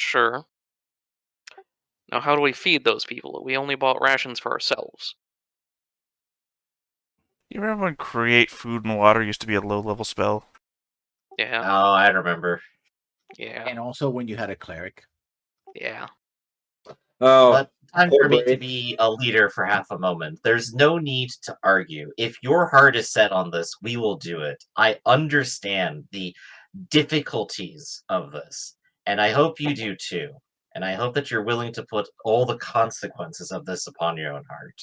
Sure. Now, how do we feed those people? We only bought rations for ourselves. You remember when create food and water used to be a low-level spell? Yeah. Oh, I remember. Yeah. And also when you had a cleric. Yeah. Oh, But time for me to Corporate. be a leader for half a moment. There's no need to argue. If your heart is set on this, we will do it. I understand the difficulties of this, and I hope you do too. And I hope that you're willing to put all the consequences of this upon your own heart.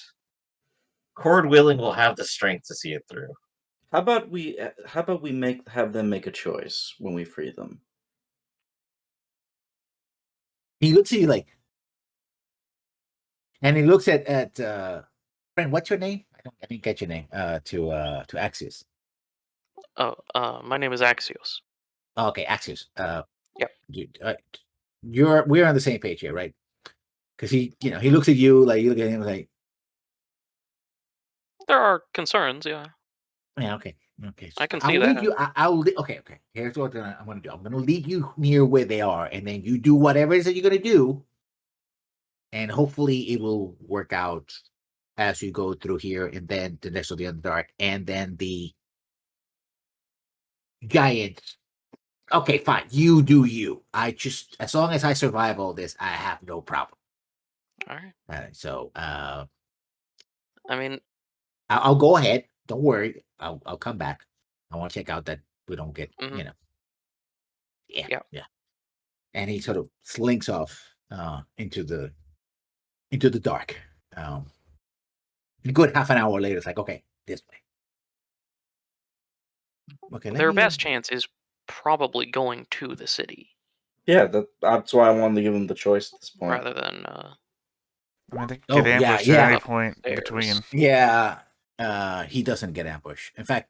Cord willing will have the strength to see it through. How about we have them make a choice when we free them? He looks at you like, and he looks at friend. What's your name? I didn't get your name. To Axios. Oh, my name is Axios. Oh, okay, Axios. Yep. We're on the same page here, right? Because he looks at you like you look at him like, There are concerns, yeah. yeah, okay. I can I'll see lead that. you. Okay. Here's what I'm going to do. I'm going to lead you near where they are, and then you do whatever it is that you're going to do, and hopefully it will work out as you go through here, and then the next of the Underdark, and then the giant. Okay, fine. You do you. I just, as long as I survive all this, I have no problem. All right. So, I mean, I'll go ahead. Don't worry. I'll come back. I want to check out that we don't get, Mhm. Yeah. And he sort of slinks off into the dark. A good half an hour later, it's like, okay, this way. Okay, their best chance is probably going to the city Yeah, that's why I wanted to give them the choice at this point. rather than. I mean, they could get ambushed yeah. at any point in between. Yeah, he doesn't get ambushed. In fact,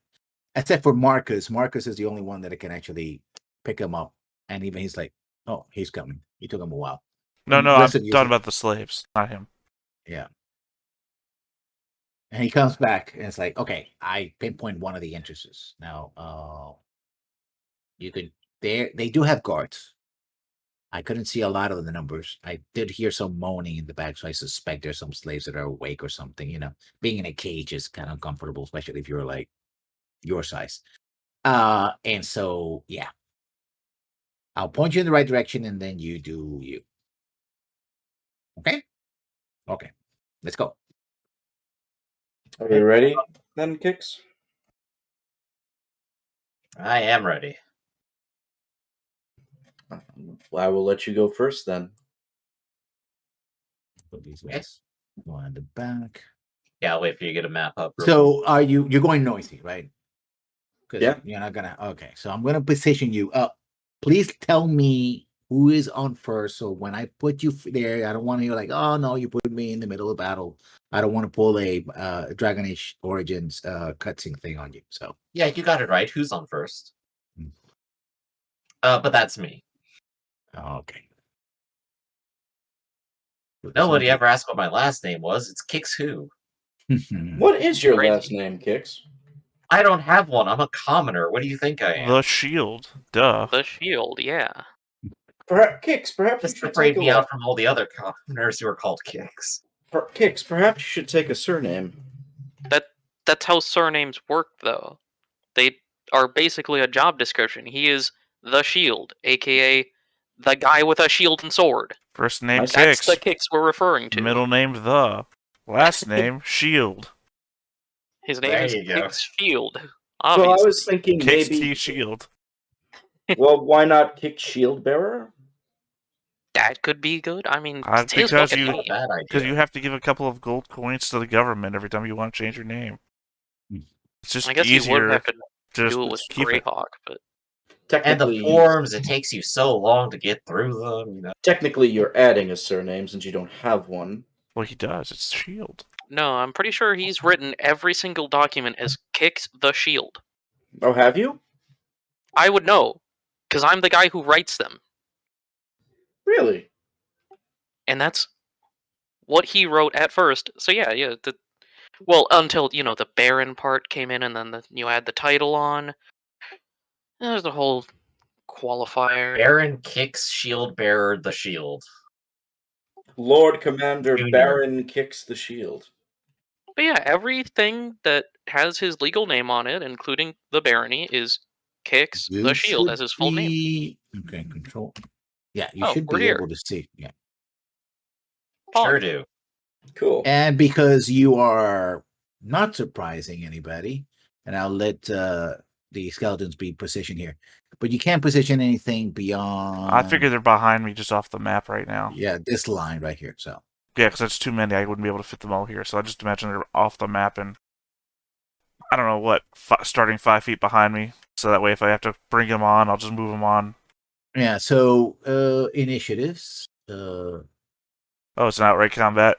except for Marcus. Marcus is the only one that can actually pick him up. And even he's like, oh, he's coming. It took him a while. No, And I'm the rest of you talking is like, about the slaves, not him. yeah. And he comes back and it's like, okay, I pinpoint one of the entrances. Now, you could, they do have guards. I couldn't see a lot of the numbers. I did hear some moaning in the back, so I suspect there's some slaves that are awake or something. Being in a cage is kind of uncomfortable, especially if you're like your size. And so, yeah, I'll point you in the right direction, and then you do you. Okay, let's go. Are we ready then, Kix? I am ready. I will let you go first then. Put these guys one in the back. Yeah, I'll wait for you to get a map up. So, are you're going noisy, right? Yeah. You're not gonna. Okay, so I'm gonna position you up. Please tell me who is on first. So when I put you there, I don't want you like, oh no, you put me in the middle of battle. I don't want to pull a Dragon Age Origins cutscene thing on you. So Yeah, you got it right. Who's on first? Hmm. But that's me. Okay. Nobody ever asked what my last name was. It's Kix Who. What is your Crazy. last name, Kix? I don't have one. I'm a commoner. What do you think I am? The shield. Duh. The shield, yeah. Kix, perhaps you Just should separate take me out from all the other commoners who are called Kix. Kix, perhaps you should take a surname. That's how surnames work, though. They are basically a job description. He is the shield, aka the guy with a shield and sword. First name That's That's the Kix. Kix we're referring to. Middle name The. Last name Shield. His name There is you go. Kix Shield. So Obviously. I was thinking Kix maybe. T Shield. Well, why not Kix Shield Bearer? That could be good. I mean, it's his Because fucking you- name. Bad Because idea. you have to give a couple of gold coins to the government every time you want to change your name. It's just I guess you would easier have to to do it with just keep it. Greyhawk, but And the Technically, forms, it takes you so long to get through them. technically, you're adding a surname since you don't have one. Well, he does. It's Shield. no, I'm pretty sure he's written every single document as Kix the Shield. Oh, have you? I would know, because I'm the guy who writes them. Really? And that's what he wrote at first. So yeah. Well, until, the Baron part came in and then you add the title on. There's a whole qualifier. Baron kicks shield bearer the shield. Lord Commander Junior. Baron kicks the shield. But yeah, everything that has his legal name on it, including the barony, is Kicks the You Shield as should his full name. be... Okay, control. Yeah, you Oh, should we're be here. able to see. Yeah. Sure Pog. do. Cool. And because you are not surprising anybody, and I'll let the skeletons be positioned here, but you can't position anything beyond. I figure they're behind me just off the map right now. Yeah, this line right here. So Yeah, because that's too many. I wouldn't be able to fit them all here. So I just imagine they're off the map and I don't know what, starting 5 feet behind me. So that way, if I have to bring them on, I'll just move them on. yeah, so initiatives. Oh, it's an outright combat.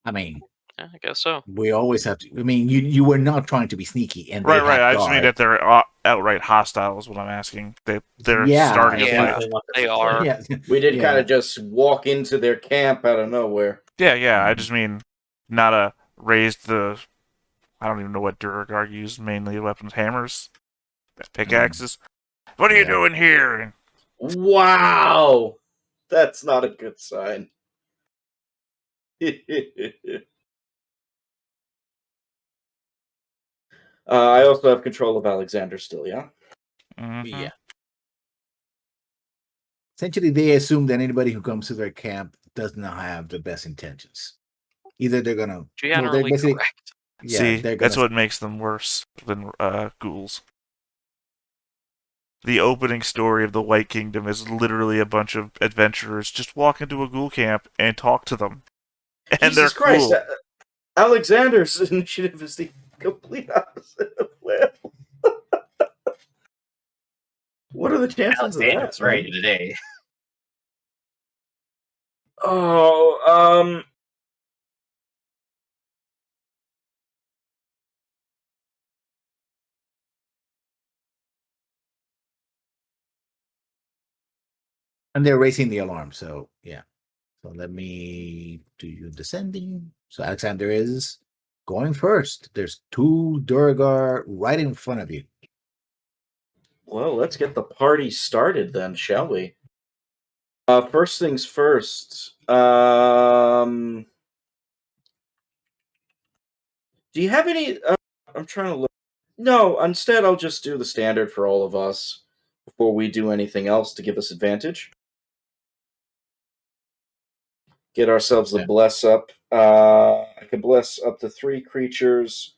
I mean, Yeah, I guess so. we always have to. I mean, you were not trying to be sneaky, and they Right. have I just mean guard. that they're outright hostile is what I'm asking. They're Yeah, starting a yeah. fight. They are. Yeah, We did yeah. kind of just walk into their camp out of nowhere. Yeah. I just mean not a raised the. I don't even know what Durgar used mainly weapons, hammers, pickaxes. What are you Yeah. doing here? Wow, that's not a good sign. I also have control of Alexander still, yeah? Mhm. Yeah. Essentially, they assume that anybody who comes to their camp does not have the best intentions. Either they're gonna Generally basically correct. yeah, See, they're that's gonna what makes them worse than ghouls. The opening story of the White Kingdom is literally a bunch of adventurers just walk into a ghoul camp and talk to them. And Jesus they're Christ, cool. Alexander's initiative is the complete opposite of Will. What are the chances of Alexander's that? ready today. Oh, and they're raising the alarm. So yeah. So let me do you descending. So Alexander is going first. There's 2 Durgar right in front of you. well, let's get the party started then, shall we? First things first. Do you have any? I'm trying to look. No, instead I'll just do the standard for all of us before we do anything else to give us advantage. Get ourselves a Okay. bless up. I can bless up to 3 creatures.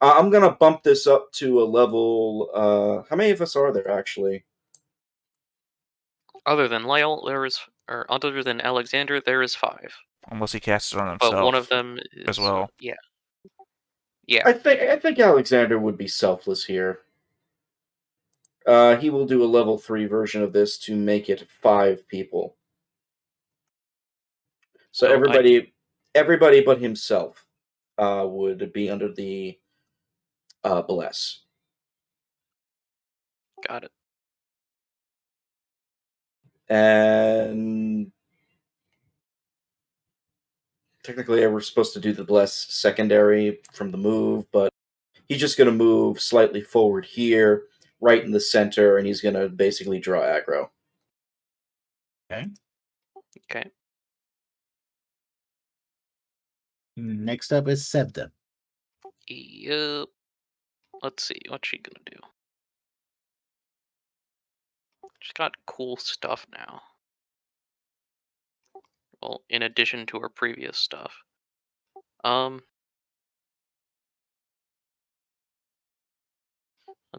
I'm gonna bump this up to a level. How many of us are there actually? Other than Lyle, other than Alexander, there is 5. Unless he casts it on himself. But one of them is as well. Yeah. Yeah. I think Alexander would be selfless here. He will do a level 3 version of this to make it 5 people. So everybody but himself would be under the bless. Got it. And technically, I was supposed to do the bless secondary from the move, but he's just going to move slightly forward here, right in the center, and he's going to basically draw aggro. Okay. Next up is Sebda. Yep. Let's see, what's she gonna do? She's got cool stuff now. Well, in addition to her previous stuff. Let's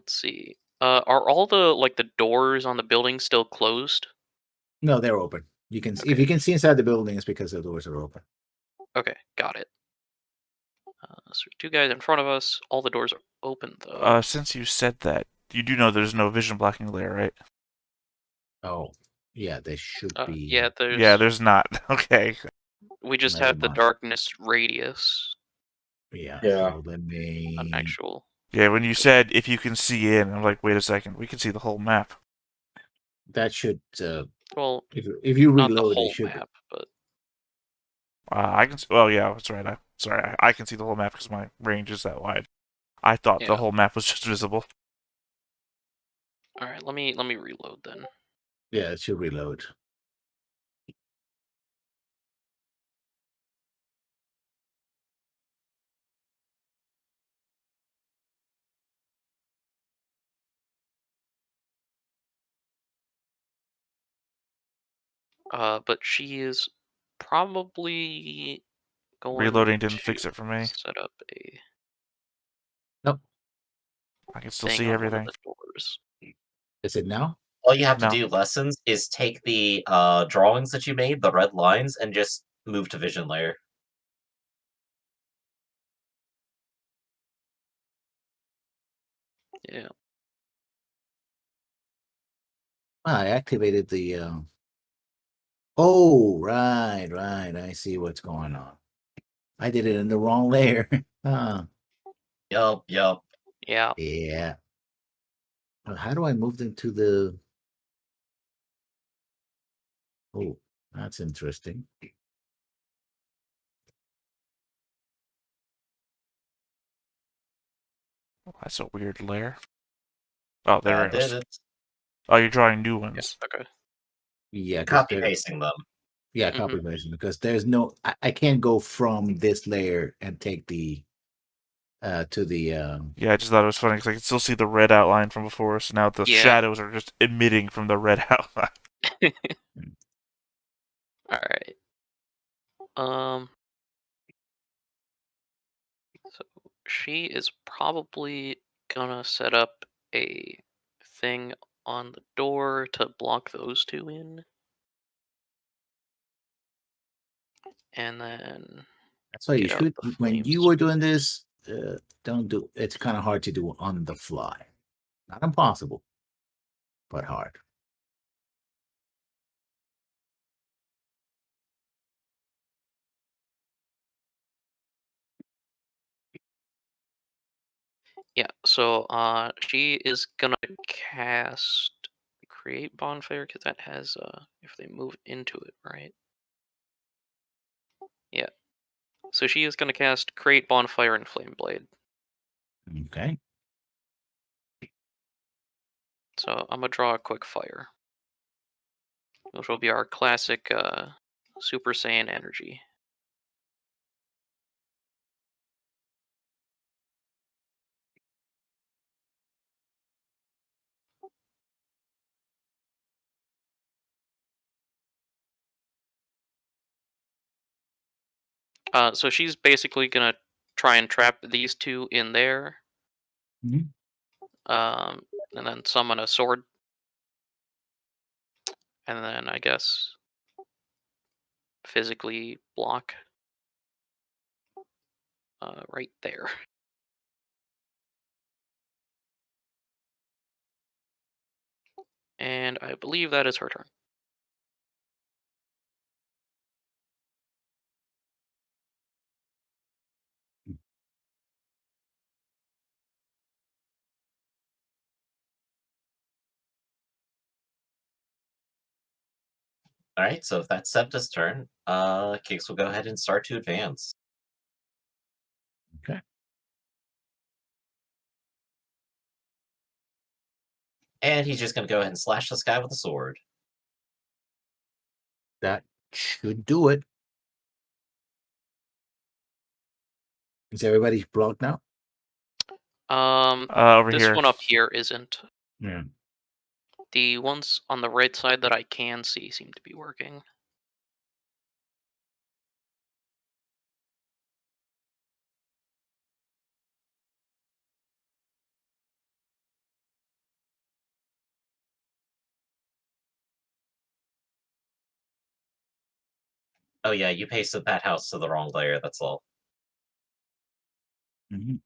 see. Are all the doors on the building still closed? No, they're open. You can Okay. if you can see inside the building, it's because the doors are open. Okay, got it. So 2 guys in front of us. All the doors are open though. Since you said that, you do know there's no vision blocking layer, right? Oh, yeah, they should be. Yeah, there's not. Okay. We just Never have the mind. darkness radius, Yeah. Yeah. So let me. an actual. Yeah, when you said if you can see in, I'm like, wait a second, we can see the whole map. That should. Well, If you not the reload, whole it should. map, but I can. Well, yeah, that's right. I can see the whole map because my range is that wide. I thought Yeah. the whole map was just visible. All right, let me reload then. Yeah, it should reload. But she is probably going Reloading didn't to fix it for me. set up a Nope. I can still thing see on one of everything. the doors. Is it now? All you have to No. do, lessons, is take the drawings that you made, the red lines, and just move to vision layer. Yeah. I activated the. Oh, right. I see what's going on. I did it in the wrong layer. Yup. Yeah. Yeah. How do I move them to the? Oh, that's interesting. That's a weird layer. Oh, there That it is. did it. Oh, you're drawing new Yeah. ones. Okay. Yeah, 'cause Copy there- pasting them. yeah, Mhm. copy version because there's no. I can't go from this layer and take the to the. Yeah, I just thought it was funny because I can still see the red outline from before, so now the Yeah. shadows are just emitting from the red outline. All right. So she is probably gonna set up a thing on the door to block those two in, and then That's why you get out should. the When flames. you were doing this, don't do. It's kind of hard to do on the fly. Not impossible, but hard. Yeah. So she is gonna cast create bonfire because that has if they move into it, right? Yeah. So she is gonna cast create bonfire and flame blade. Okay. So I'm gonna draw a quick fire, which will be our classic Super Saiyan energy. So she's basically gonna try and trap these two in there, Mhm. and then summon a sword, and then I guess physically block right there. And I believe that is her turn. Alright, so if that's Septa's turn, Kix will go ahead and start to advance. Okay. And he's just gonna go ahead and slash this guy with a sword. That should do it. Is everybody blocked now? Over This here. one up here isn't. Yeah. The ones on the right side that I can see seem to be working. Oh yeah, you pasted that house to the wrong layer, that's all. Mhm.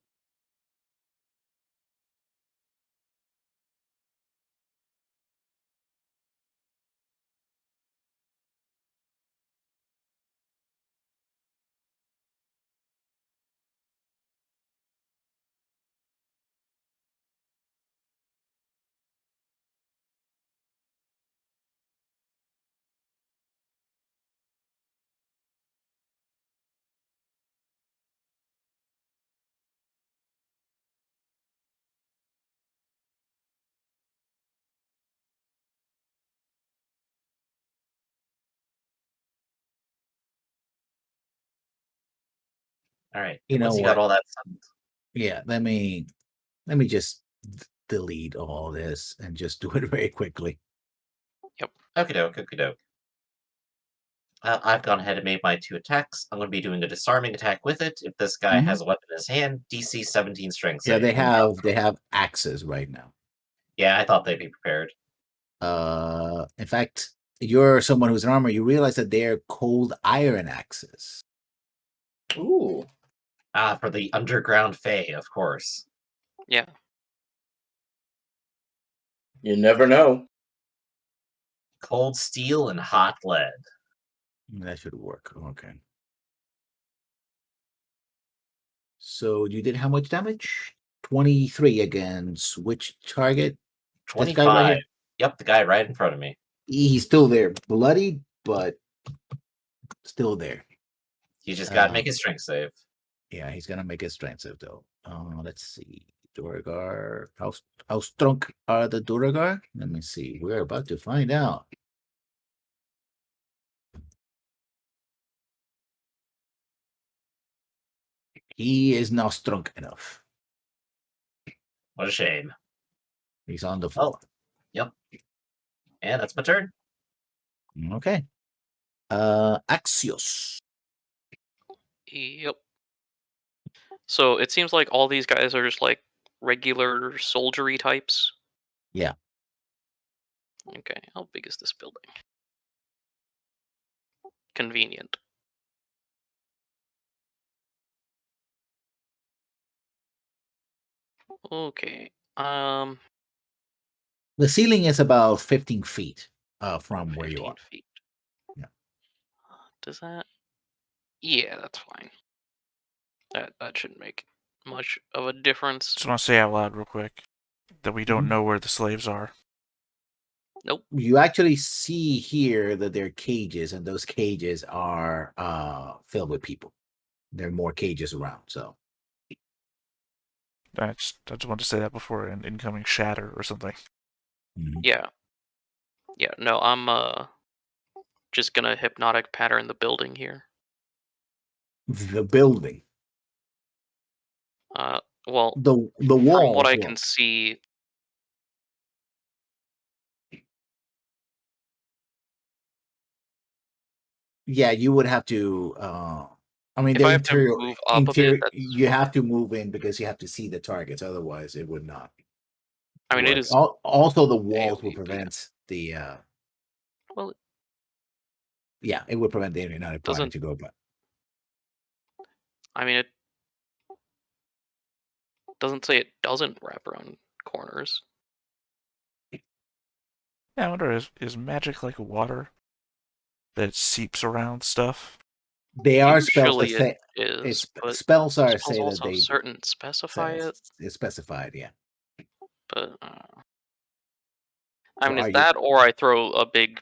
All right. You know Once you what? got all that settled. Yeah, let me just delete all this and just do it very quickly. Okie doke, okie doke. I've gone ahead and made my 2 attacks. I'm going to be doing a disarming attack with it. If this guy Mhm. has a weapon in his hand, DC 17 strength Yeah, save. they have axes right now. Yeah, I thought they'd be prepared. In fact, you're someone who's in armor. You realize that they're cold iron axes. Ooh. For the underground Fae, of course. Yeah. You never know. Cold steel and hot lead. That should work. Okay. So you did how much damage? 23 against which target? This guy right 25. here? Yep, the guy right in front of me. He's still there, bloody, but still there. You just got to make his strength save. Yeah, he's gonna make his strength save though. Let's see. Duragar. How strong are the Duragar? Let me see. We're about to find out. He is not strong enough. What a shame. He's on the floor. Yep. And that's my turn. Okay. Axios. Yep. So it seems like all these guys are just like regular soldiery types. Yeah. Okay, how big is this building? Convenient. Okay. The ceiling is about 15 feet from where you 15 are. feet. Yeah. Does that? Yeah, that's fine. That shouldn't make much of a difference. Just want to say out loud real quick that we don't Mhm. know where the slaves are. Nope. You actually see here that there are cages, and those cages are filled with people. There are more cages around, so I just wanted to say that before an incoming shatter or something. Yeah. Yeah, no, I'm just gonna hypnotic pattern the building here. the building, Well, the from walls. what I can see, Yeah, you would have to. I mean, if the I have to interior, move up a bit, that's you fine. have to move in because you have to see the targets. Otherwise, it would not. I mean, it work. is. Also, the walls will AoE, but yeah. prevent the. Well, Yeah, it would prevent the internet party doesn't. to go. But I mean, it doesn't say it doesn't wrap around corners. Yeah, I wonder, is magic like water that seeps around stuff? they are spells that Usually it say is, but spells are spells say that also they certain specify it. it's specified. Yeah. But I So mean, are it's you? that, or I throw a big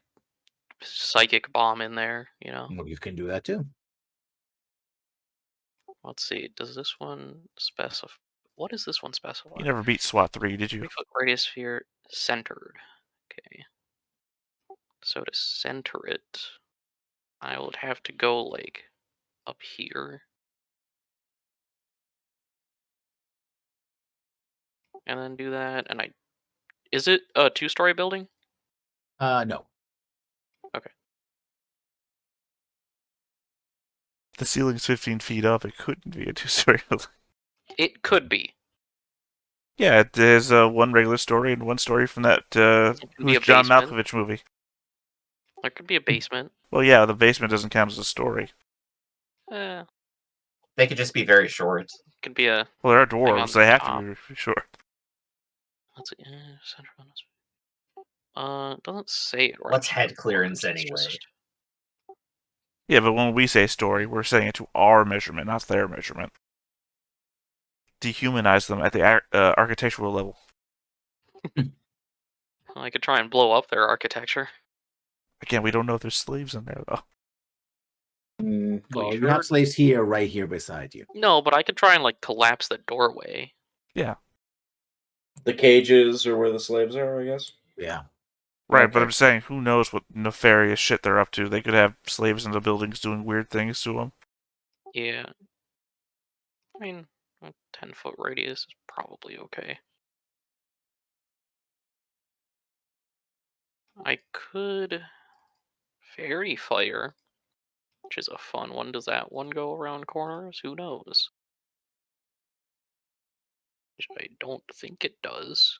psychic bomb in there. You know. Well, you can do that too. Let's see. Does this one specify? What does this one specify? You never beat SWAT 3, did you? 3-foot radius sphere centered. Okay. So to center it, I would have to go like up here. And then do that. And is it a 2-story building? No. Okay. The ceiling's 15 feet up. It couldn't be a 2-story building. It could be. Yeah, there's one regular story and one story from that It can be who's a John basement. Malkovich movie. There could be a basement. Well, yeah, the basement doesn't count as a story. Eh, They could just be very short. could be a Well, there are thing on dwarves. They have top. to be short. Let's see. Center on this. It doesn't say it right. What's head clearance It's anyway? just- Yeah, but when we say story, we're saying it to our measurement, not their measurement. Dehumanize them at the architectural level. I could try and blow up their architecture. Again, we don't know if there's slaves in there, though. Well, you sure? have slaves here, right here beside you. No, but I could try and like collapse the doorway. Yeah. The cages are where the slaves are, I guess. Yeah. Right, Okay. but I'm saying, who knows what nefarious shit they're up to? They could have slaves in the buildings doing weird things to them. Yeah. I mean, a 10-foot radius is probably okay. I could fairy fire, which is a fun one. Does that one go around corners? Who knows? Which I don't think it does.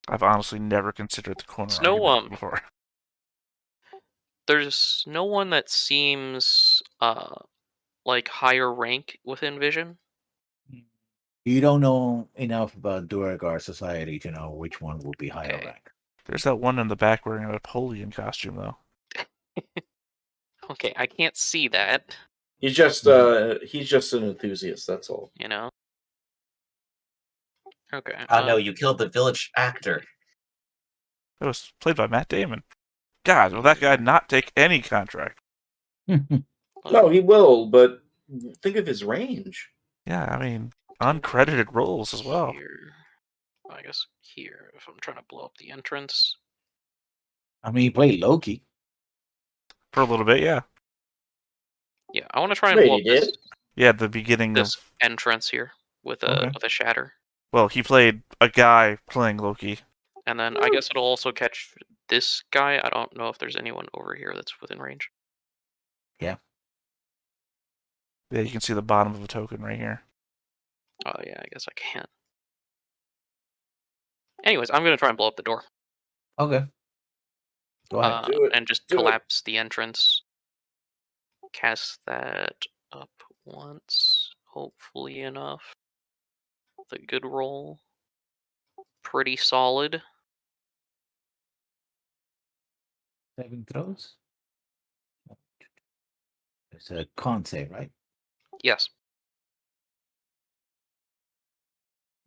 I've honestly never considered the corner It's no argument before. There's no one that seems like higher rank within Vision. You don't know enough about Duragar society to know which one will be higher Okay. rank. There's that one in the back wearing a Napoleon costume, though. Okay, I can't see that. He's just an enthusiast. That's all. You know. Okay. Oh no, you killed the village actor. It was played by Matt Damon. God, will that guy not take any contract? No, he will, but think of his range. Yeah, I mean, uncredited roles as well. Here. I guess here, if I'm trying to blow up the entrance. I mean, he played Loki. For a little bit, yeah. Yeah, I want to try and Wait, blow he up this, did? Yeah, at the beginning this of... entrance here with a shatter. Well, he played a guy playing Loki. And then I guess it'll also catch this guy. I don't know if there's anyone over here that's within range. Yeah, you can see the bottom of a token right here. Oh yeah, I guess I can't. Anyways, I'm gonna try and blow up the door. Okay. Go ahead. Do it. And just Do it. collapse the entrance. Cast that up once, hopefully enough. The good roll. Pretty solid. 7 throws. It's a con save, right? Yes.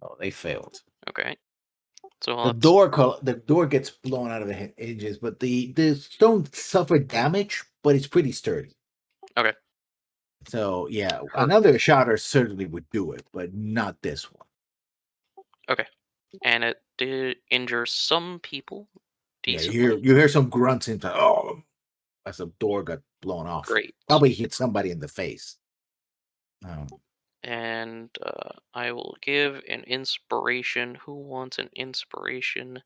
Oh, they failed. Okay. So The door gets blown out of the hinges, but the stone suffered damage, but it's pretty sturdy. Okay. So yeah, another shatter certainly would do it, but not this one. Okay. And it did injure some people. Yeah, Decently. you hear some grunts and oh, as the door got blown off. Great. Probably hit somebody in the face. And I will give an inspiration. Who wants an inspiration?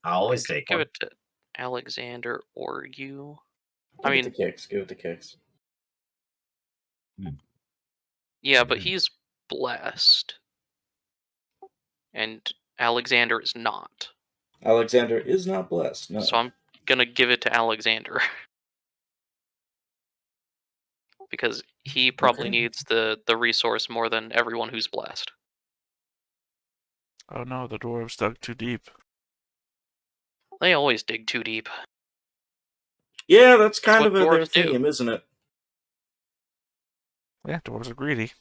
I'll always take Give one. it to Alexander or you. Give it to Kix. Give it to Kix. Yeah, but he's blessed. And Alexander is not. Alexander is not blessed. No. So I'm gonna give it to Alexander. Because he probably needs the resource more than everyone who's blessed. Oh no, the dwarves dug too deep. They always dig too deep. Yeah, that's kind what of their dwarves do. theme, isn't it? Yeah, dwarves are greedy.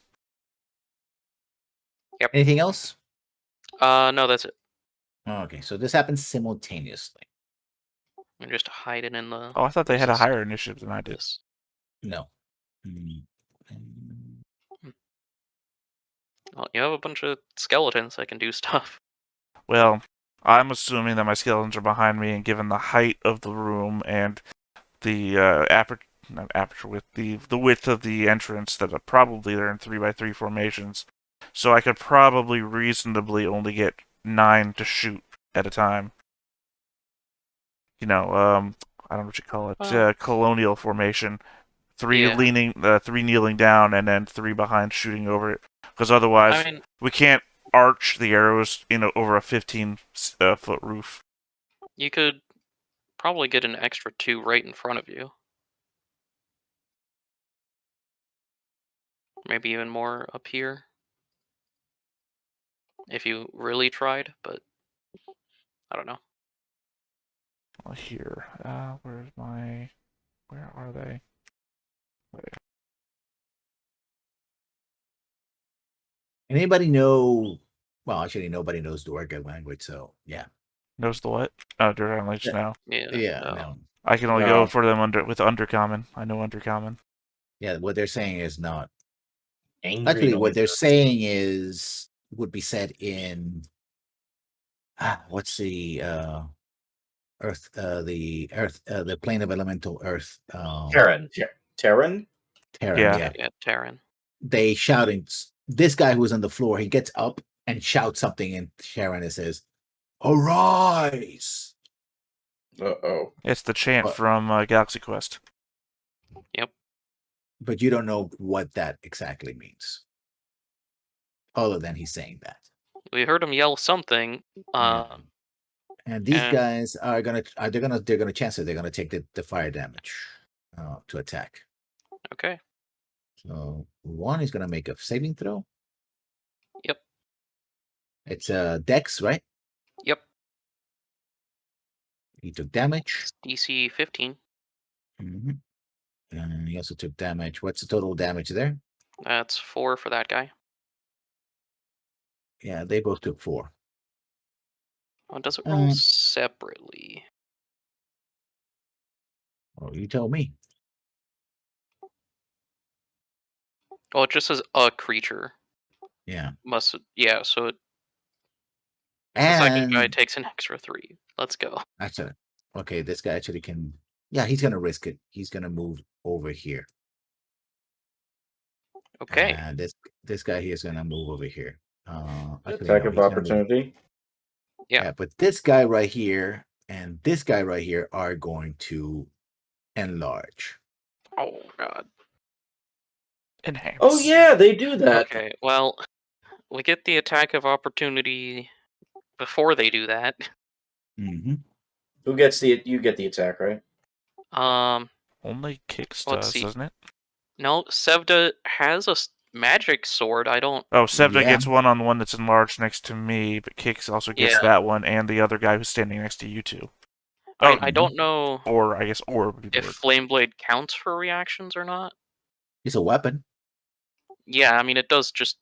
Yep. Anything else? No, that's it. Okay, so this happens simultaneously. I'm just hiding in the. Oh, I thought they had a higher initiative than I did. No. Well, you have a bunch of skeletons that can do stuff. Well, I'm assuming that my skeletons are behind me, and given the height of the room and the aperture width, the width of the entrance, that probably they're in 3x3 formations. So I could probably reasonably only get 9 to shoot at a time. You know, I don't know what you call it, colonial formation. 3 leaning, 3 kneeling down, and then 3 behind shooting over it. Because otherwise, we can't arch the arrows over a 15-foot roof. You could probably get an extra 2 right in front of you. Maybe even more up here. If you really tried, but I don't know. Well, here, where are they? There. Anybody know? Well, actually, nobody knows the Orga language, so yeah. Knows the what? Oh, direct language now. Yeah. No. I can only go for them with undercommon. I know undercommon. Yeah, what they're saying is not. Angry Actually, what noises. they're saying is would be said in what's the Earth? The plane of elemental Earth. Karen. Terran? Terran. Yeah. Yeah. Yeah, Terran. They shouting. This guy who's on the floor, he gets up and shouts something in Terran and says, "Arise!" Uh-oh. It's the chant What? from Galaxy Quest. Yep. But you don't know what that exactly means, other than he's saying that. We heard him yell something. Yeah. And these and- guys are gonna they're gonna chance it. They're gonna take the fire damage to attack. Okay. So one is gonna make a saving throw. Yep. It's Dex, right? Yep. He took damage. DC 15. Mhm. And he also took damage. What's the total damage there? That's 4 for that guy. Yeah, they both took 4. Oh, does it roll Um, separately? Well, you tell me. Oh, it just says a creature. Yeah. Yeah, so the second guy And takes an extra 3. Let's go. actually, okay, this guy actually can. Yeah, he's gonna risk it. He's gonna move over here. Okay. And this guy here is gonna move over here. Actually, Attack no, of he's gonna move. opportunity. Yeah. But this guy right here and this guy right here are going to enlarge. Oh, God. Enhance. Oh yeah, they do that. Okay, well, we get the attack of opportunity before they do that. Mm-hmm. Who gets the? You get the attack, right? Only Kix Let's does, see. doesn't it? No, Sevda has a magic sword. I don't. Oh, Sevda Yeah. gets one on the one that's enlarged next to me, but Kix also gets Yeah. that one and the other guy who's standing next to you two. I don't know Or I guess or would be the if word. Flame Blade counts for reactions or not. It's a weapon. Yeah, I mean it does just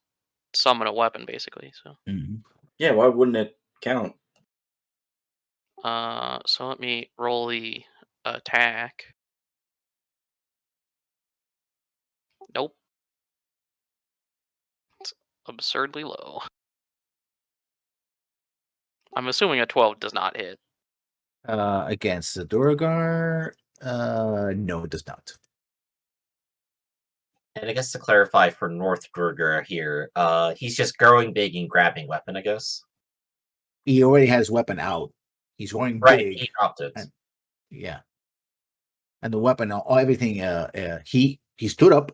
summon a weapon basically. So, Mm-hmm. Yeah. Why wouldn't it count? so let me roll the attack. Nope. It's absurdly low. I'm assuming a 12 does not hit. Against the Duergar, no, it does not. And I guess to clarify for North Durgar here, he's just growing big and grabbing weapon, I guess. He already has his weapon out. He's going Right, big. he dropped it. And, yeah. And the weapon, everything, he stood up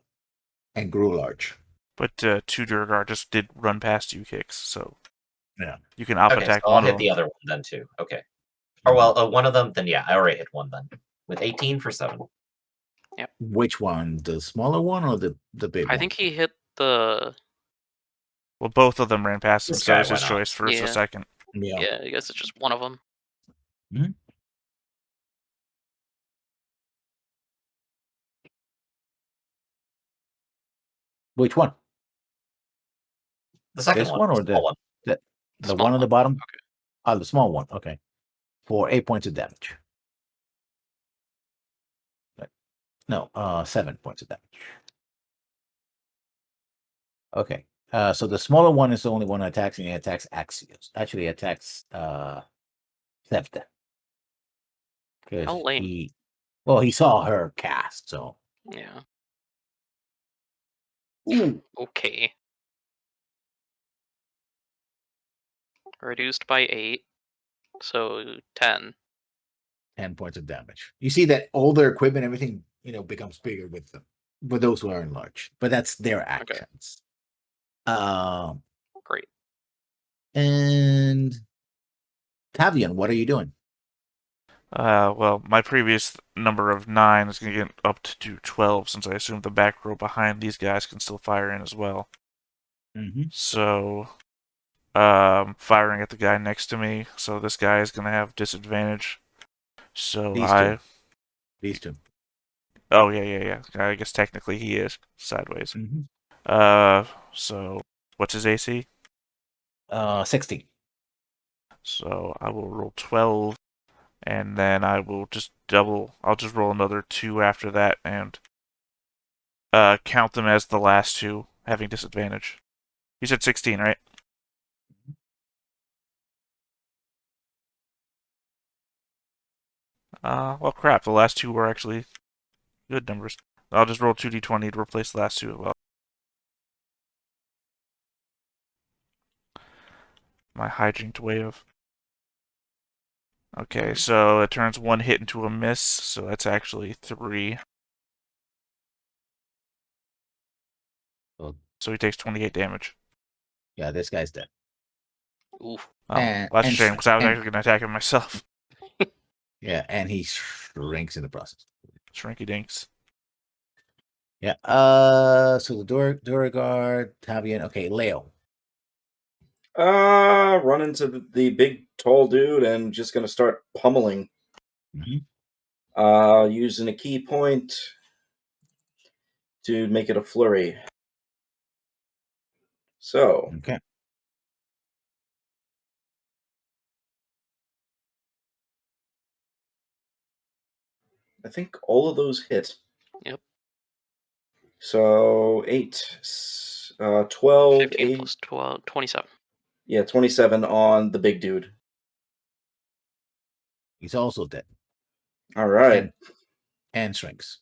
and grew large. But two Durgar just did run past you, Kix, so Yeah. you can op Okay, attack so I'll one hit of the them. other one then too. Okay. Or well, one of them, then yeah, I already hit one then. With 18 for 7. Which one? The smaller one or the big one? I think he hit the. Well, both of them ran past him, This so guy it's his went up. choice first or Yeah. second. Yeah, I guess it's just one of them. Which one? The second This one, one or small one. the Small one on the one. bottom? Okay. Oh, the small one. Okay. For 8 points of damage. No, 7 points of damage. Okay. So the smaller one is the only one that attacks, and he attacks Axios. Actually, attacks Sevda. How lame. He saw her cast, so. Yeah. Ooh. Okay. Reduced by 8, so 10. 10 points of damage. You see that all their equipment, everything, becomes bigger with them. With those who are enlarged. But that's their actions. Great. And Tavian, what are you doing? Well, my previous number of 9 is going to get up to 12, since I assume the back row behind these guys can still fire in as well. Mm-hmm. So, firing at the guy next to me, so this guy is going to have disadvantage. So These two. Oh, yeah. I guess technically he is sideways. Mm-hmm. So what's his AC? 16. So I will roll 12, and then I will just double. I'll just roll another 2 after that, and count them as the last 2 having disadvantage. You said 16, right? Well, crap. The last two were actually good numbers. I'll just roll 2d20 to replace the last two as well. My hijacked way of. Okay, so it turns one hit into a miss, so that's actually 3. Well, So he takes 28 damage. yeah, this guy's dead. Oof. Oh, And- well, that's a and shame, because I was and- actually going to attack him myself. Yeah, and he shrinks in the process. Shrinky dinks. Yeah. So the Duragard, Tavian. Okay, Leo. Run into the big tall dude and just gonna start pummeling. Mm-hmm. Using a key point to make it a flurry. So Okay. I think all of those hit. Yep. So 8, 12, 15 8, plus 12, 27. yeah, 27 on the big dude. He's also dead. All right. And shrinks.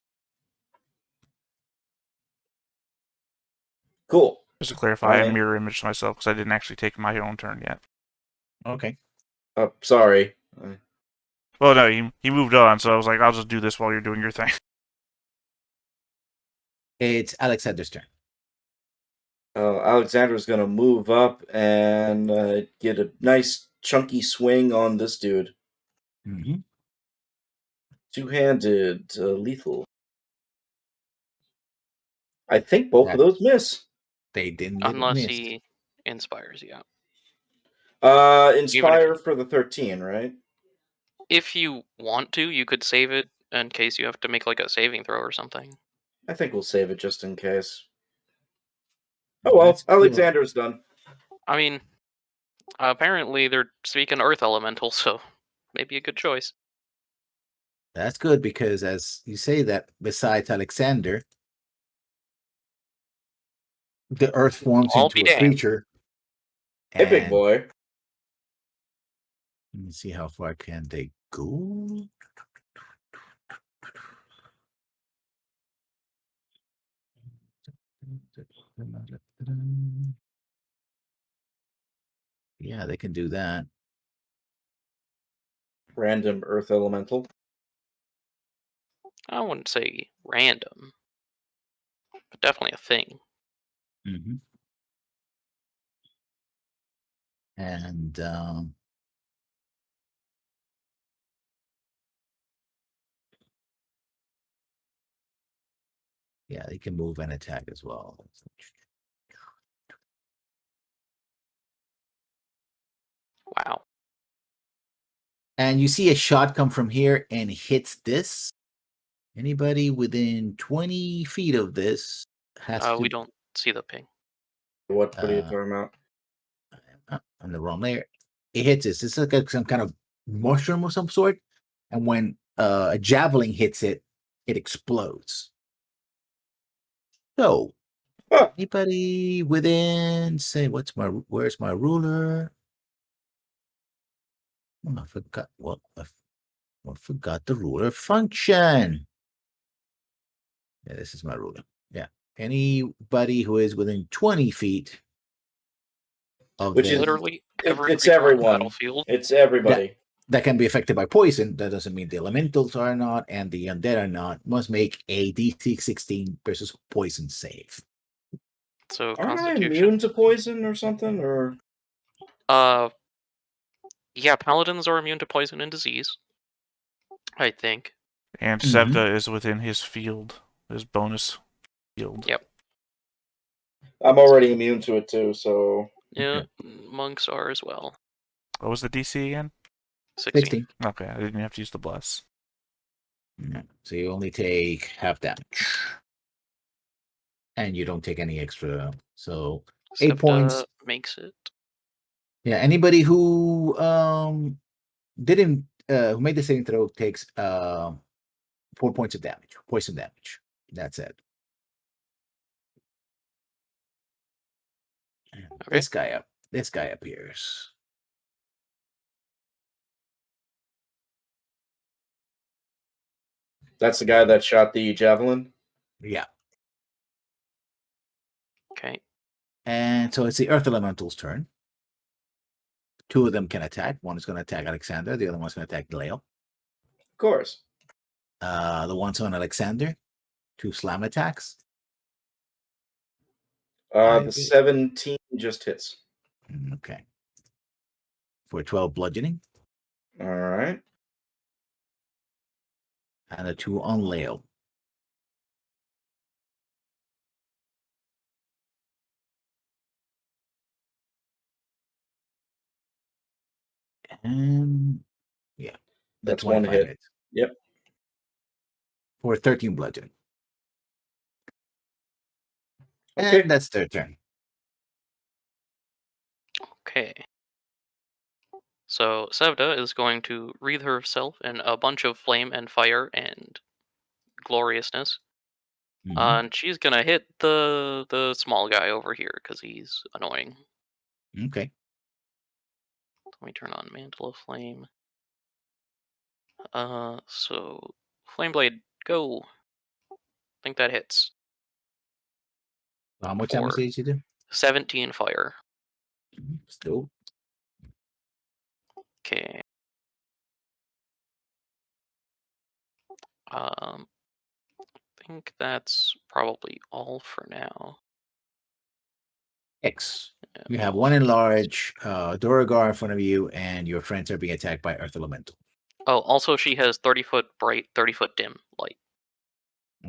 Cool. Just to clarify, I Alright. mirror imaged myself because I didn't actually take my own turn yet. Okay. Sorry. Well, no, he moved on, so I was like, I'll just do this while you're doing your thing. It's Alexander's turn. Alexander's going to move up and get a nice chunky swing on this dude. Mm-hmm. Two-handed, lethal. I think both of those miss. They didn't Unless miss. he inspires, yeah. Inspire for the 13, right? If you want to, you could save it in case you have to make like a saving throw or something. I think we'll save it just in case. Oh well, That's cool. Alexander's done. I mean, apparently they're speaking Earth Elemental, so maybe a good choice. That's good because, as you say that, besides Alexander, the Earth forms I'll into be a damned. creature. Hey, big and boy. Let me see how far can they go. Yeah, they can do that. Random Earth Elemental. I wouldn't say random, but definitely a thing. Mm-hmm. And yeah, they can move and attack as well. Wow. And you see a shot come from here and hits this. Anybody within 20 feet of this has to. We don't see the ping. What are you talking about? On the wrong layer. It hits this. It's like some kind of mushroom of some sort. And when a javelin hits it, it explodes. So, Huh. anybody within, say, where's my ruler? Oh, I forgot. Well, I forgot the ruler function. Yeah, this is my ruler. Yeah. Anybody who is within 20 feet of Which this, is Literally every it's creature on the everyone. battlefield. It's everybody. that can be affected by poison. That doesn't mean the elementals are not and the undead are not. Must make a DC 16 versus poison save. So Aren't I Constitution. immune to poison or something? Or Yeah, paladins are immune to poison and disease. I think. And Mhm. Sevda is within his field, his bonus field. Yep. I'm already immune to it too, so Yeah, monks are as well. What was the DC again? 16. Okay, I didn't have to use the bless. Yeah. So you only take half damage. And you don't take any extra. So 8 points. Makes it. Yeah, anybody who didn't who made the saving throw takes 4 points of damage, poison damage. That's it. Okay. This guy appears. That's the guy that shot the javelin? Yeah. Okay. And so it's the Earth Elemental's turn. 2 of them can attack. One is going to attack Alexander. The other one's going to attack Leo. Of course. The ones on Alexander, 2 slam attacks. The 17 just hits. Okay. For 12 bludgeoning. All right. And a 2 on Leo. And yeah, That's one hit. Hits. Yep. For 13 bludgeoning. Okay. And that's their turn. Okay. So Sevda is going to wreathe herself in a bunch of flame and fire and gloriousness. Mhm. And she's gonna hit the small guy over here because he's annoying. Okay. Let me turn on Mantle of Flame. So Flame Blade, go. I think that hits. How much damage did you do? 17 fire. Still. Okay. I think that's probably all for now. X. Yeah, You have one enlarge, Duragar in front of you, and your friends are being attacked by Earth Elemental. Oh, also she has 30-foot bright, 30-foot dim light.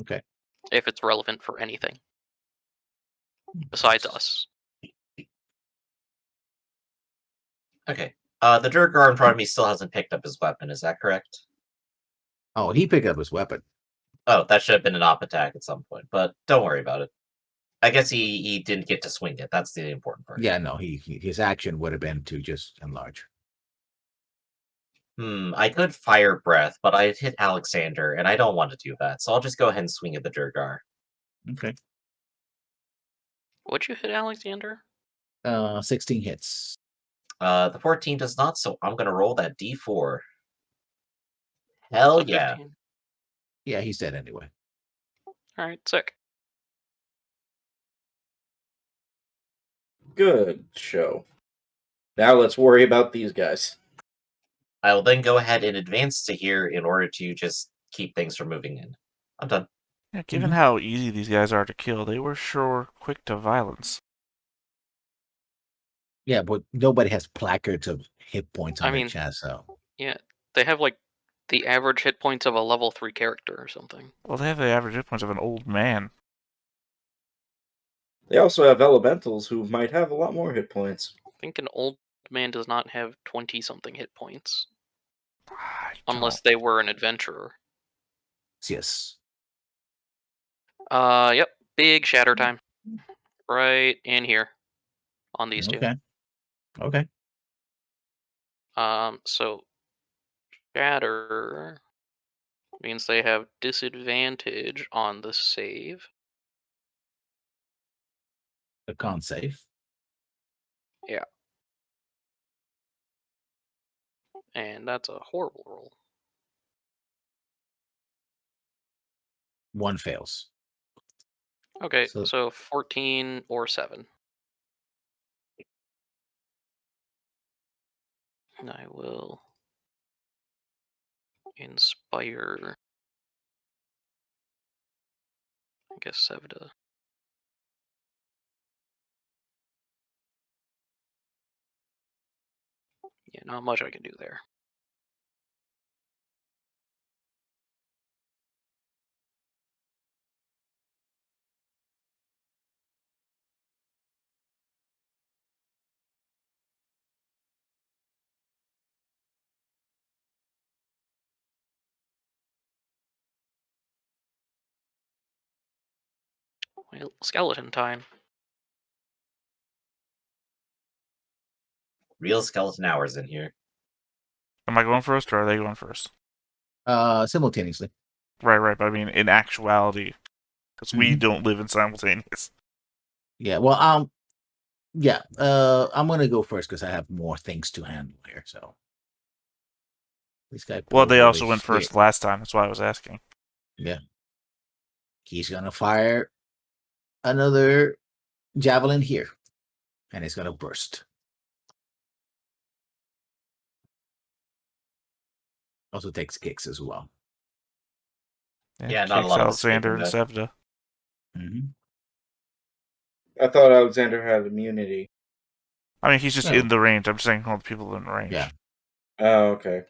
Okay. If it's relevant for anything. Besides us. Okay. The Durgar in front of me still hasn't picked up his weapon. Is that correct? Oh, he picked up his weapon. Oh, that should have been an op attack at some point, but don't worry about it. I guess he didn't get to swing it. That's the important part. Yeah, no, his action would have been to just enlarge. I could fire breath, but I'd hit Alexander, and I don't want to do that, so I'll just go ahead and swing at the Durgar. Okay. Would you hit Alexander? 16 hits. The 14 does not, so I'm gonna roll that D4. Hell So yeah. 15. Yeah, he's dead anyway. Alright, sick. Good show. Now let's worry about these guys. I will then go ahead and advance to here in order to just keep things from moving in. I'm done. Yeah, given how easy these guys are to kill, they were sure quick to violence. Yeah, but nobody has placards of hit points on I their mean- chest, so. Yeah, they have like the average hit points of a level 3 character or something. Well, they have the average hit points of an old man. They also have elementals who might have a lot more hit points. I think an old man does not have 20-something hit points. I Unless don't- they were an adventurer. Yes. Yep. Big shatter time. Right in here. On these two. Okay. Okay. So shatter means they have disadvantage on the save. The con save. And that's a horrible roll. 1 fails. Okay, So- so 14 or 7. And I will inspire, I guess, Sevda. Yeah, not much I can do there. Well, skeleton time. Real skeleton hours in here. Am I going first, or are they going first? Simultaneously. Right, but I mean, in actuality, because we don't live in simultaneous. Yeah, well, yeah, I'm gonna go first because I have more things to handle here, so. This guy Well, they pulls also really went shit. first last time, that's why I was asking. Yeah. He's gonna fire another javelin here, and it's gonna burst. Also takes kicks as well. Yeah, not a kicks lot of Alexander and escaping Sevda. Mm-hmm. I thought Alexander had immunity. I mean, he's just No. in the range. I'm saying all the people in range. Yeah. Oh, okay.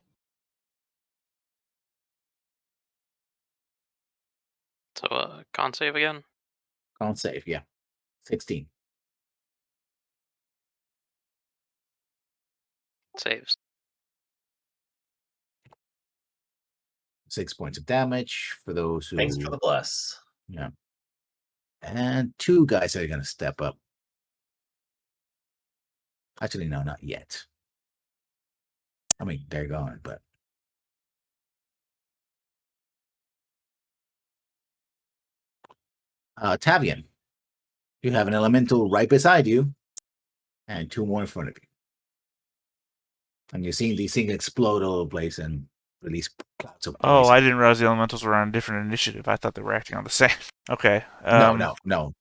So, con save again. Can't save. Yeah. 16. Saves. 6 points of damage for those who. Thanks for the bless. Yeah. And 2 guys are gonna step up. Actually, no, not yet. I mean, they're gone, but Tavian, you have an elemental right beside you, and 2 more in front of you. And you're seeing these things explode all over the place and release clouds of Oh, poison. I didn't realize the elementals were on a different initiative. I thought they were acting on the same. Okay. No.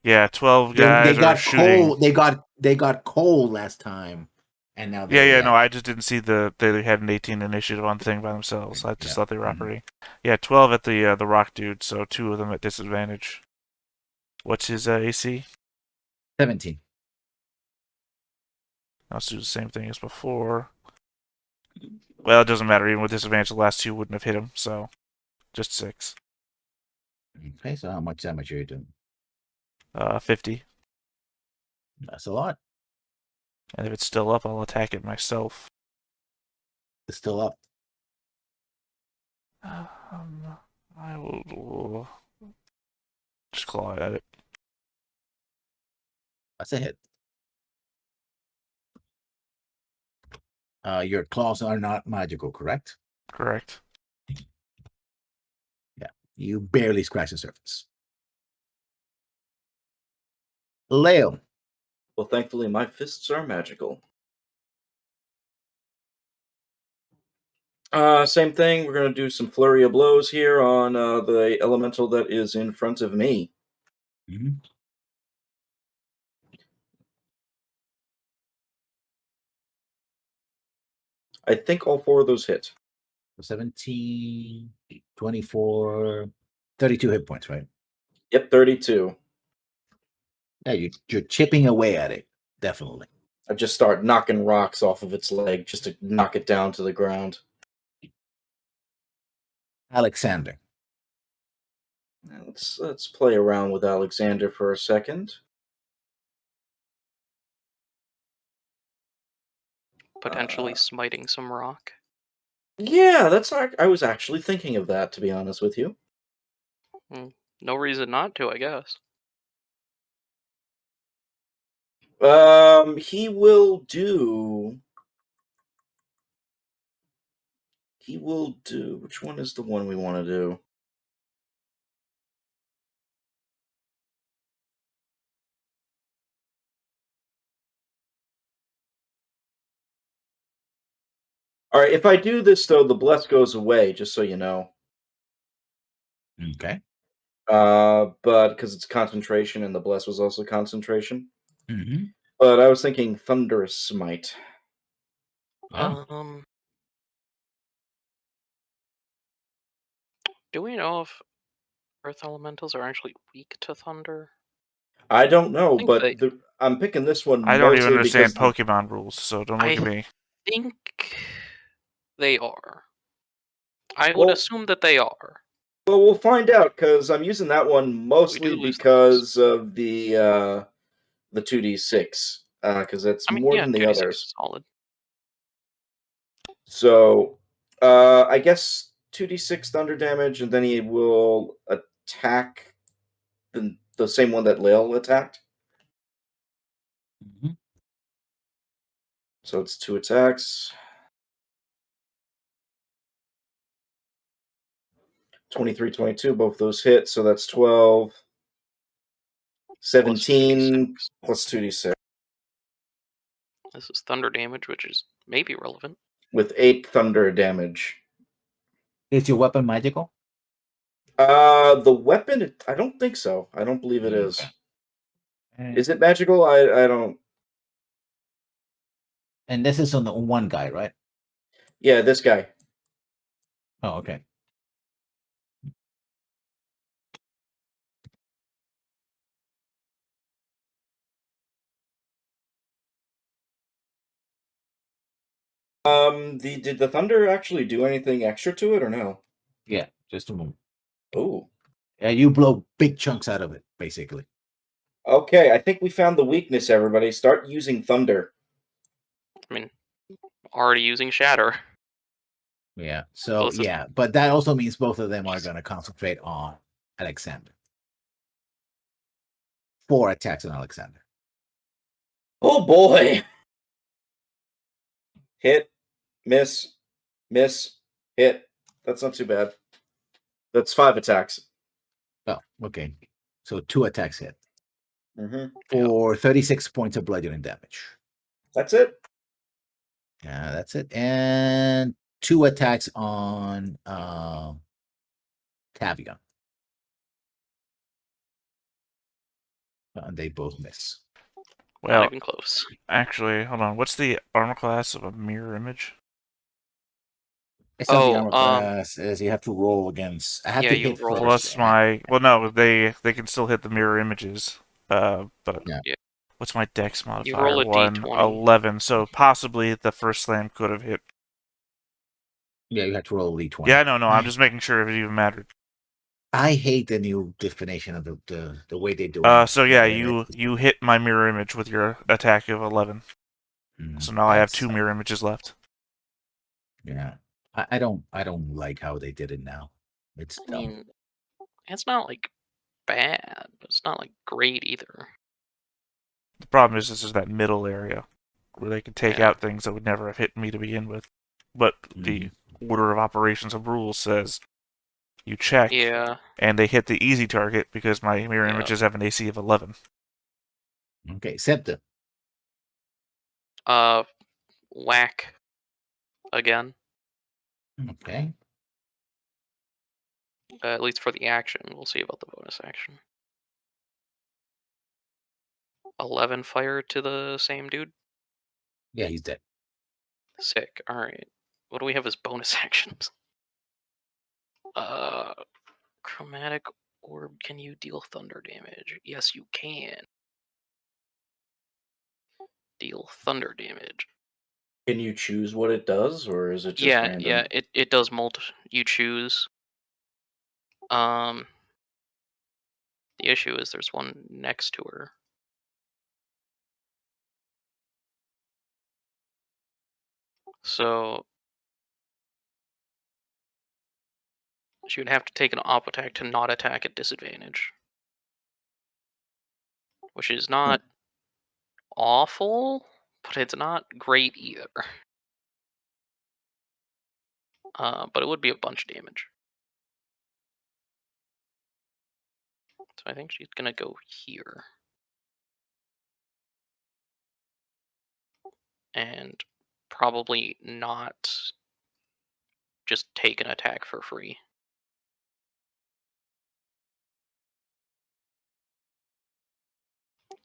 Yeah, 12 They guys got are shooting. cold. They got cold last time, and now Yeah. No, I just didn't see they had an 18 initiative on thing by themselves. I just Yeah. thought they were operating. Yeah, 12 at the rock dude, so 2 of them at disadvantage. What's his AC? 17. Let's do the same thing as before. Well, it doesn't matter. Even with disadvantage, the last 2 wouldn't have hit him, so just 6. Okay, so how much damage are you doing? 50. That's a lot. And if it's still up, I'll attack it myself. It's still up. I will just claw at it. That's a hit. Your claws are not magical, correct? Correct. Yeah. You barely scratch the surface. Leo. Well, thankfully, my fists are magical. Same thing. We're going to do some flurry of blows here on the elemental that is in front of me. Mm-hmm. I think all 4 of those hit. 17, 24, 32 hit points, right? Yep, 32. Yeah, you're chipping away at it. Definitely. I just start knocking rocks off of its leg just to knock it down to the ground. Alexander. Now let's play around with Alexander for a second. Potentially smiting some rock. Yeah, I was actually thinking of that, to be honest with you. No reason not to, I guess. He will do. Which one is the one we want to do? All right, if I do this though, the bless goes away. Just so you know. Okay. But because it's concentration and the bless was also concentration. Mm-hmm. But I was thinking thunderous smite. Oh. Do we know if earth elementals are actually weak to thunder? I don't know, think but they- I'm picking this one I don't even mostly understand because Pokemon rules, so don't look I at me. think they are. I would assume that they are. Well, we'll find out because I'm using that one mostly lose because of the 2d6 because that's more than the 2d6 others. is solid. So I guess 2d6 thunder damage, and then he will attack the same one that Lael attacked. Mm-hmm. So it's 2 attacks. 23, 22, both those hit, so that's 12. 17 plus 2d6. This is thunder damage, which is maybe relevant. With 8 thunder damage. Is your weapon magical? The weapon, I don't think so. I don't believe it is. Okay. Is it magical? I don't. And this is on the one guy, right? Yeah, this guy. Oh, okay. Did the thunder actually do anything extra to it or no? Yeah, just a moment. Oh. Yeah, you blow big chunks out of it, basically. Okay, I think we found the weakness, everybody. Start using thunder. I mean, already using Shatter. Yeah. So Both of- yeah, but that also means both of them are going to concentrate on Alexander. 4 attacks on Alexander. Oh boy! Hit, miss, hit. That's not too bad. That's 5 attacks. Oh, okay. So 2 attacks hit Mm-hmm. for 36 points of bludgeoning damage. That's it. Yeah, that's it. And 2 attacks on Tavion. And they both miss. Not Well, even close. actually, hold on. What's the armor class of a mirror image? It's not the Oh, armor class, as you have to roll against. I have yeah, to you hit roll. first. Plus my... Well, no, they can still hit the mirror images. But Yeah. Yeah. what's my dex modifier? You roll a 1, d20. 11. So possibly the first slam could have hit. Yeah, you have to roll a d20. Yeah, no, I'm just making sure if it even mattered. I hate the new definition of the way they do it. So yeah, you hit my mirror image with your attack of 11. So now I have 2 mirror images left. Yeah, I don't like how they did it now. It's I dumb. mean, it's not like bad, but it's not like great either. The problem is this is that middle area where they can take Yeah. out things that would never have hit me to begin with. But the order of operations of rules says you check, Yeah. and they hit the easy target because my mirror Yeah. images have an AC of 11. Okay, Septa. Whack again. Okay. At least for the action. We'll see about the bonus action. 11 fire to the same dude. Yeah, he's dead. Sick. All right. What do we have as bonus actions? Chromatic orb. Can you deal thunder damage? Yes, you can. Deal thunder damage. Can you choose what it does, or is it just random? Yeah. It does you choose. The issue is there's one next to her. So she would have to take an op attack to not attack at disadvantage. Which is not awful, but it's not great either. But it would be a bunch of damage. So I think she's gonna go here. And probably not just take an attack for free.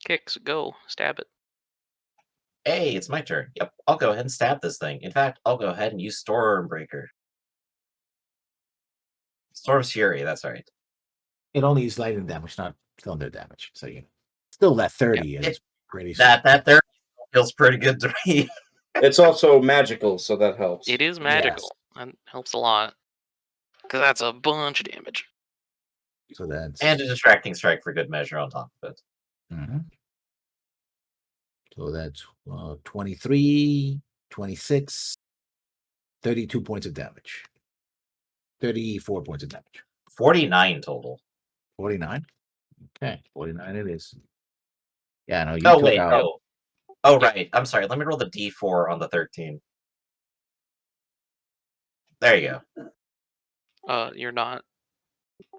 Kicks, go, stab it. Hey, it's my turn. Yep, I'll go ahead and stab this thing. In fact, I'll go ahead and use Stormbreaker. Storm's Fury, that's right. It only is lightning damage, not thunder damage. So you still that 30 is pretty. That there feels pretty good to me. It's also magical, so that helps. It is magical. That helps a lot. Because that's a bunch of damage. So that's And a distracting strike for good measure on top of it. So that's 23, 26, 32 points of damage. 34 points of damage. 49 total. 49? Okay, 49 it is. Yeah, no, you Oh, took wait, out... no. Oh, right. I'm sorry. Let me roll the d4 on the 13. There you go. You're not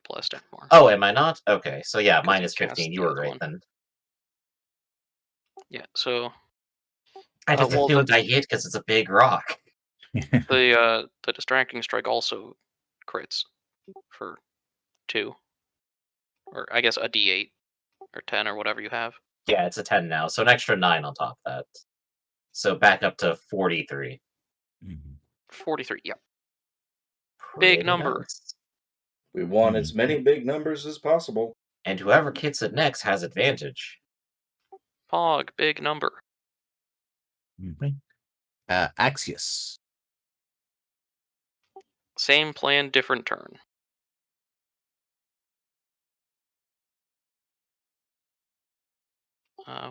blessed anymore. Oh, am I not? Okay, so yeah, you minus cast 15. You the were other right one. then. Yeah, so I just well, assumed I hit because it's a big rock. the distracting strike also crits for 2. Or I guess a D8 or 10 or whatever you have. Yeah, it's a 10 now, so an extra 9 on top of that. So back up to 43. 43. Yep. Pretty Big number. nice. We want as many big numbers as possible. And whoever gets it next has advantage. Pog. Big number. Axios. Same plan, different turn.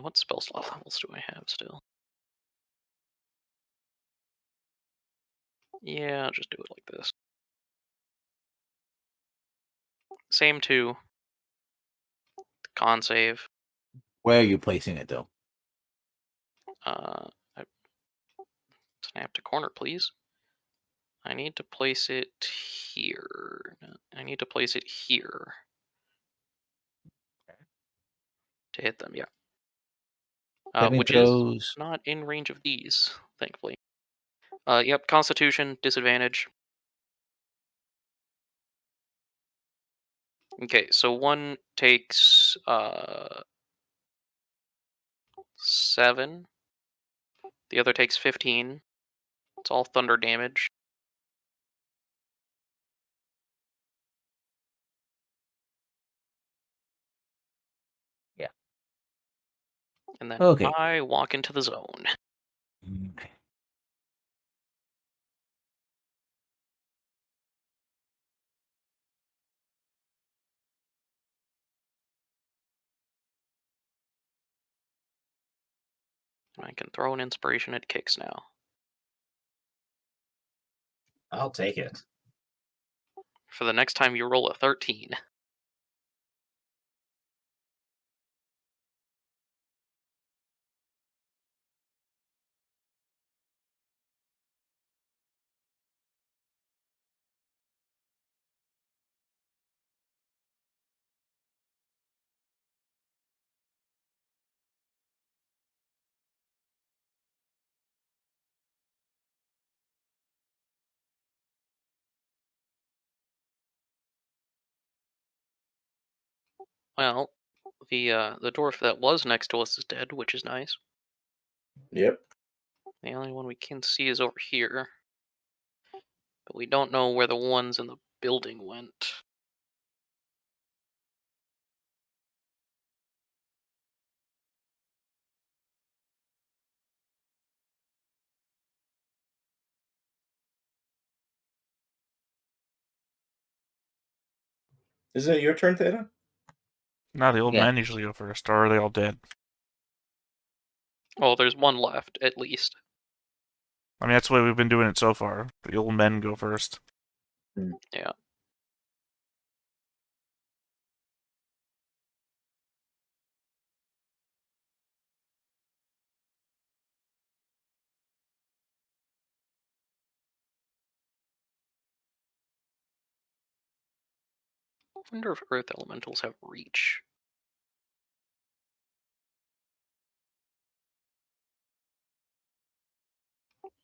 What spell slot levels do I have still? Yeah, I'll just do it like this. Same 2. Con save. Where are you placing it, though? Snap to corner, please. I need to place it here. I need to place it here. To hit them, yeah. Which is not in range of these, thankfully. Yep, Constitution, disadvantage. Okay, so one takes 7. The other takes 15. It's all thunder damage. Yeah. And then Okay. I walk into the zone. Okay. And I can throw an inspiration at Kix now. I'll take it. For the next time you roll a 13. Well, the dwarf that was next to us is dead, which is nice. Yep. The only one we can see is over here. But we don't know where the ones in the building went. Isn't it your turn, Theta? No, the old Yeah. men usually go first, or are they all dead? Well, there's one left, at least. I mean, that's the way we've been doing it so far. The old men go first. Yeah. I wonder if earth elementals have reach.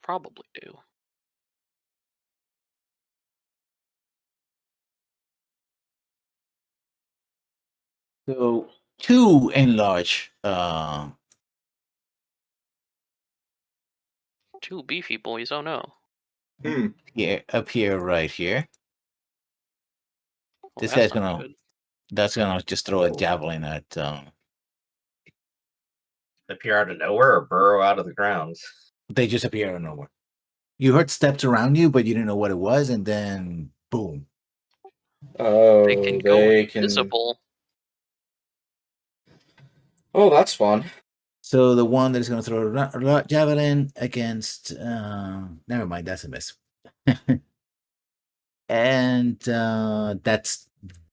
Probably do. So 2 enlarge. 2 beefy boys, oh no. Yeah, appear right here. Well, This that's guy's not gonna. good. That's gonna just throw a javelin at. Appear out of nowhere or burrow out of the ground? They just appear out of nowhere. You heard steps around you, but you didn't know what it was, and then boom. Oh, They can go they can. invisible. Oh, that's fun. So the one that is going to throw a javelin against. Never mind, that's a miss. And that's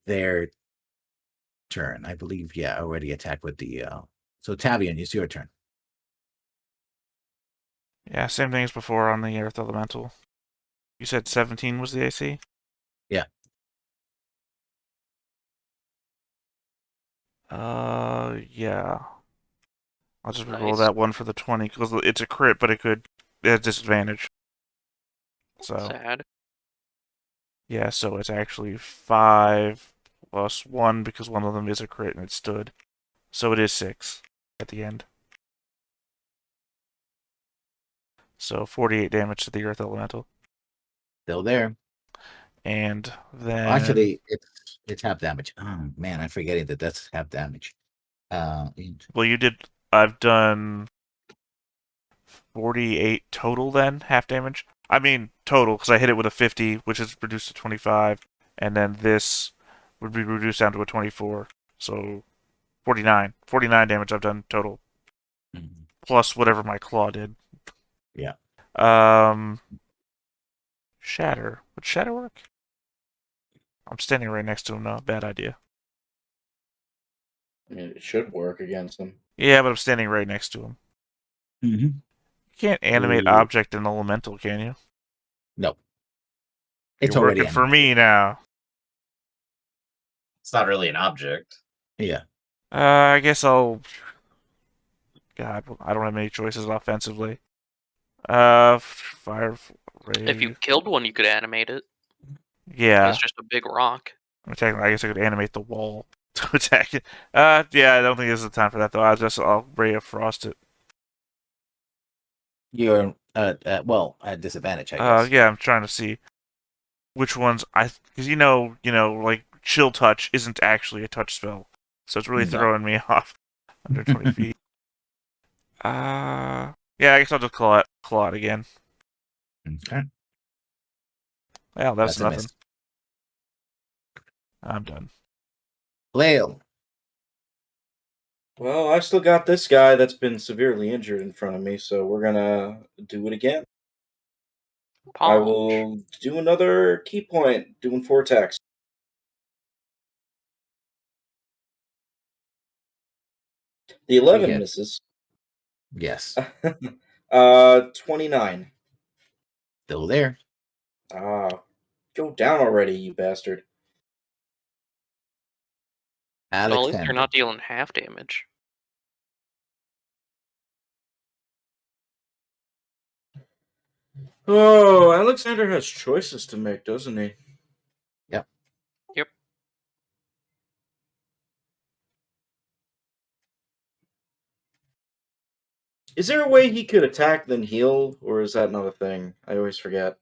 their turn, I believe. Yeah, already attacked with the. So Tavian, it's your turn. Yeah, same thing as before on the earth elemental. You said 17 was the AC? Yeah. Yeah. I'll just roll Nice. that one for the 20 because it's a crit, but it has disadvantage. So Sad. yeah, so it's actually 5 plus 1 because one of them is a crit and it stood. So it is 6 at the end. So 48 damage to the Earth Elemental. Still there. And then... Actually, it's half damage. Oh, man, I'm forgetting that that's half damage. Well, you did... I've done 48 total then, half damage. I mean, total, because I hit it with a 50, which is reduced to 25. And then this would be reduced down to a 24. So 49. 49 damage I've done total. Mhm. Plus whatever my claw did. Yeah. Shatter. Would Shatter work? I'm standing right next to him now. Bad idea. I mean, it should work against him. Yeah, but I'm standing right next to him. Mm-hmm. You can't animate Ooh. object in elemental, can you? No. It's You're already working for animated. me now. It's not really an object. Yeah. I guess I'll... God, I don't have many choices offensively. Fire ray. If you killed one, you could animate it. Yeah. It's just a big rock. Technically, I guess I could animate the wall to attack it. Yeah, I don't think this is the time for that though. I'll Ray of Frost it. You're well at disadvantage, I guess. Yeah, I'm trying to see which ones because like Chill Touch isn't actually a touch spell, so it's really No. throwing me off. Under 20 feet. Yeah, I guess I'll just claw it again. Okay. Well, that's a nothing. miss. I'm done. Flail. Well, I still got this guy that's been severely injured in front of me, so we're gonna do it again. I Punch. will do another key point, doing 4 attacks. The 11 hit. misses. Yes. 29. Still there. Go down already, you bastard. Well, at least Alexander. you're not dealing half damage. Oh, Alexander has choices to make, doesn't he? Yep. Yep. Is there a way he could attack then heal, or is that not a thing? I always forget.